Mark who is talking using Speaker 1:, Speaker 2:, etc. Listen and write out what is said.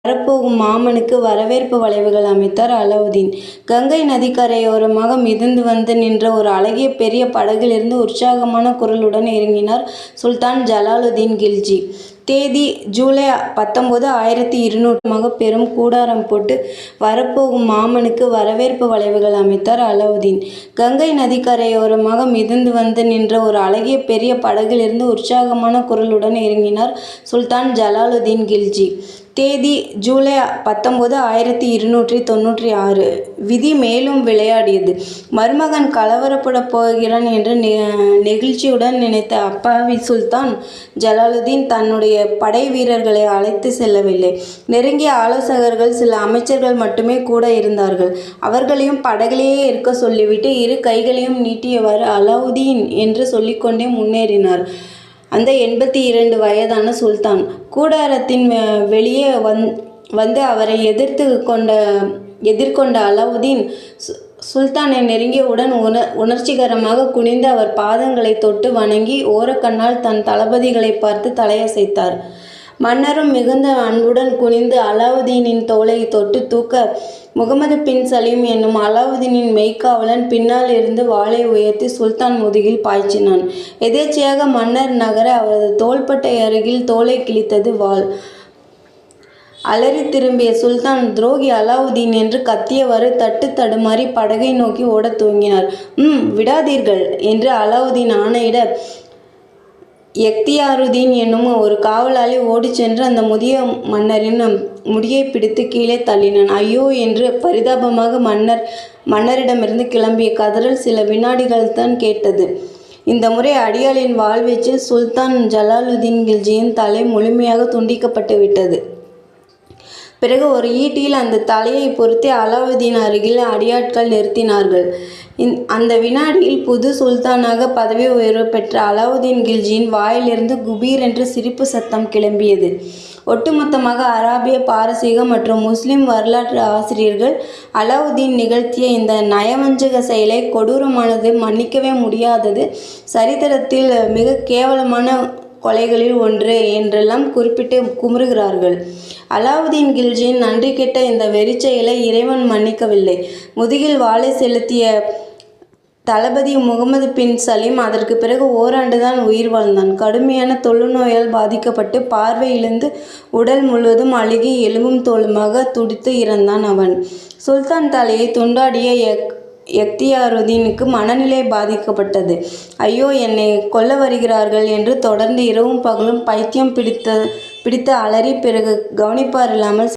Speaker 1: வரப்போகும் மாமனுக்கு வரவேற்பு வளைவுகள் அமைத்தார் அலாவுதீன். கங்கை நதிக்கரையோரமாக மிதந்து வந்து நின்ற ஒரு அழகிய பெரிய படகிலிருந்து உற்சாகமான குரலுடன் இறங்கினார் சுல்தான் ஜலாலுதீன் கில்ஜி. தேதி ஜூலை 19, 1200. பெரும் கூடாரம் போட்டு வரப்போகும் மாமனுக்கு வரவேற்பு வளைவுகள் அமைத்தார் அலாவுதீன். கங்கை நதிக்கரையோரமாக மிதந்து வந்து நின்ற ஒரு அழகிய பெரிய படகிலிருந்து உற்சாகமான குரலுடன் இறங்கினார் சுல்தான் ஜலாலுதீன் கில்ஜி. தேதி ஜூலை 19, 1296. விதி மேலும் விளையாடியது. மருமகன் கலவரப்படப் போகிறான் என்று நெகிழ்ச்சியுடன் நினைத்த அப்பாவி சுல்தான் ஜலாலுதீன் தன்னுடைய படை வீரர்களை அழைத்து செல்லவில்லை. நெருங்கிய ஆலோசகர்கள் சில அமைச்சர்கள் மட்டுமே கூட இருந்தார்கள். அவர்களையும் படகிலேயே இருக்க சொல்லிவிட்டு இரு கைகளையும் நீட்டியவாறு அலாவுதீன் என்று சொல்லிக்கொண்டே முன்னேறினார் அந்த 82 வயதான சுல்தான். கூடாரத்தின் வெளியே வந்து அவரை எதிர்கொண்ட அலாவுதீன் சுல்தானை நெருங்கியவுடன் உணர்ச்சிகரமாக குனிந்து அவர் பாதங்களை தொட்டு வணங்கி ஓரக்கண்ணால் தன் தளபதிகளை பார்த்து தலையசைத்தார். மன்னரும் மிகுந்த அன்புடன் குனிந்து அலாவுதீனின் தோளை தொட்டு தூக்க, முகமது பின் சலீம் என்னும் அலாவுதீனின் மெய்க்காவலன் பின்னால் இருந்து வாளை உயர்த்தி சுல்தான் முதுகில் பாய்ச்சினான். எதேச்சையாக மன்னர் நகர அவரது தோள்பட்டை அருகில் தோலை கிழித்தது வாள். அலறி திரும்பிய சுல்தான் துரோகி அலாவுதீன் என்று கத்தியவாறு தட்டு தடுமாறி படகை நோக்கி ஓடத் துவங்கினார். விடாதீர்கள் என்று அலாவுதீன் ஆணையிட, எக்தியாருதீன் என்னும் ஒரு காவலாளி ஓடிச் சென்று அந்த முதிய மன்னரின் முடியை பிடித்து கீழே தள்ளினான். ஐயோ என்று பரிதாபமாக மன்னரிடமிருந்து கிளம்பிய கதறல் சில வினாடிகள்தான் கேட்டது. இந்த முறை அடியாளின் வாழ்வீச்சில் சுல்தான் ஜலாலுதீன் கில்ஜியின் தலை முழுமையாக துண்டிக்கப்பட்டு விட்டது. பிறகு ஒரு ஈட்டியில் அந்த தலையை பொருத்தி அலாவுதீன் அருகில் அடியாட்கள் நிறுத்தினார்கள். அந்த வினாடியில் புது சுல்தானாக பதவி உயர்வு பெற்ற அலாவுதீன் கில்ஜியின் வாயிலிருந்து குபீர் என்று சிரிப்பு சத்தம் கிளம்பியது. ஒட்டுமொத்தமாக அராபிய, பாரசீக மற்றும் முஸ்லிம் வரலாற்று ஆசிரியர்கள் அலாவுதீன் நிகழ்த்திய இந்த நயவஞ்சக செயலை கொடூரமானது, மன்னிக்கவே முடியாதது, சரித்திரத்தில் மிக கேவலமான கொலைகளில் ஒன்று என்றெல்லாம் குறிப்பிட்டு குமுறுகிறார்கள். அலாவுதீன் கில்ஜியின் நன்றி கெட்ட இந்த வெறிச்செயலை இறைவன் மன்னிக்கவில்லை. முதுகில் வாளை செலுத்திய தளபதி முகமது பின் சலீம் அதற்கு பிறகு ஓராண்டுதான் உயிர் வாழ்ந்தான். கடுமையான தொழுநோயால் பாதிக்கப்பட்டு பார்வை இழந்து உடல் முழுவதும் அழுகி எலும்பும் தோலுமாக துடித்து இறந்தான் அவன். சுல்தான் தலையை துண்டாடிய எக்தியாருதீனுக்கு மனநிலை பாதிக்கப்பட்டது. ஐயோ, என்னை கொல்ல வருகிறார்கள் என்று தொடர்ந்து இரவும் பகலும் பைத்தியம் பிடித்து அலறி பிறகு கவனிப்பாரில்லாமல்